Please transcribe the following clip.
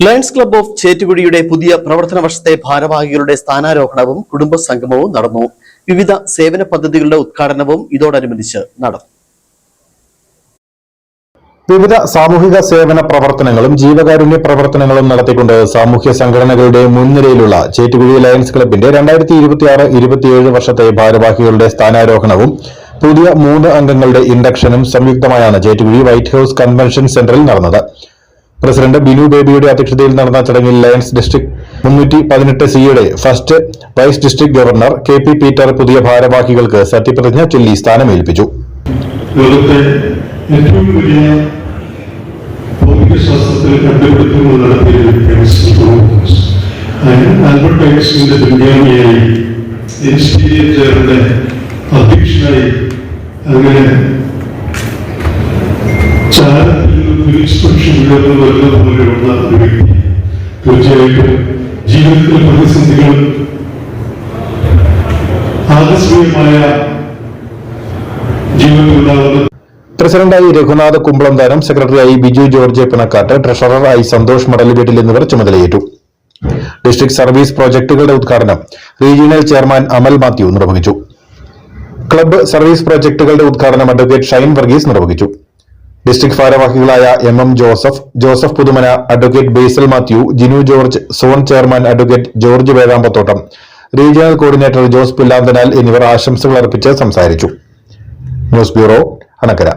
Lions club of ചേറ്റുകുഴിയുടെ പുതിയ പ്രവർത്തന വർഷത്തെ ഭാരവാഹികളുടെ സ്ഥാനാരോഹണവും കുടുംബസംഗമവും നടന്നു. വിവിധ സേവന പദ്ധതികളുടെ ഉദ്ഘാടനവും ഇതോടനുബന്ധിച്ച് നടന്നു. വിവിധ സാമൂഹിക സേവന പ്രവർത്തനങ്ങളും ജീവകാരുണ്യ പ്രവർത്തനങ്ങളും നടത്തിക്കൊണ്ട് സാമൂഹ്യ സംഘടനകളുടെ മുൻനിരയിലുള്ള ചേറ്റുകുഴി ലയൺസ് ക്ലബ്ബിന്റെ 2026-27 വർഷത്തെ ഭാരവാഹികളുടെ സ്ഥാനാരോഹണവും പുതിയ 3 അംഗങ്ങളുടെ ഇൻഡക്ഷനും സംയുക്തമായാണ് ചേറ്റുകുഴി വൈറ്റ് ഹൌസ് കൺവെൻഷൻ സെന്ററിൽ നടന്നത്. പ്രസിഡന്റ് ബിനു ബേബിയുടെ അധ്യക്ഷതയിൽ നടന്ന ചടങ്ങിൽ lions district 318C first vice district governor KP Peter പുതിയ ഭാരവാഹികൾക്ക് സത്യപ്രതിജ്ഞ ചൊല്ലി സ്ഥാനമേൽപ്പിച്ചു. ഭൗതികശാസ്ത്രത്തിൽ കണ്ടുപിടുത്തങ്ങൾ നടത്തിയ വിജ്ഞാനിയായി അധ്യക്ഷനായി അങ്ങനെ പോലെയുള്ള ഒരു വ്യക്തി തീർച്ചയായിട്ടും ജീവിതത്തിലെ പ്രതിസന്ധികൾ ആകസ്മികമായ ജീവിതത്തിലുണ്ടാകുന്ന പ്രസിഡന്റായി രഘുനാഥ് കുമ്പളന്താനം, സെക്രട്ടറിയായി ബിജു ജോർജ് പിണക്കാട്ട്, ട്രഷററായി സന്തോഷ് മടലുവീട്ടിൽ എന്നിവർ ചുമതലയേറ്റു. ഡിസ്ട്രിക്ട് സർവീസ് പ്രോജക്ടുകളുടെ ഉദ്ഘാടനം റീജിയണൽ ചെയർമാൻ അമൽ മാത്യു നിർവഹിച്ചു. ക്ലബ്ബ് സർവീസ് പ്രോജക്ടുകളുടെ ഉദ്ഘാടനം അഡ്വക്കേറ്റ് ഷൈൻ വർഗീസ് നിർവഹിച്ചു. ഡിസ്ട്രിക്ട് ഭാരവാഹികളായ MM Joseph Puthumana, advocate Basel Mathew, Jinu George, zone chairman advocate George Vedampathottam, regional coordinator Jose Pillanthanal എന്നിവർ ആശംസകൾ അർപ്പിച്ച് സംസാരിച്ചു. News bureau, Anakkara.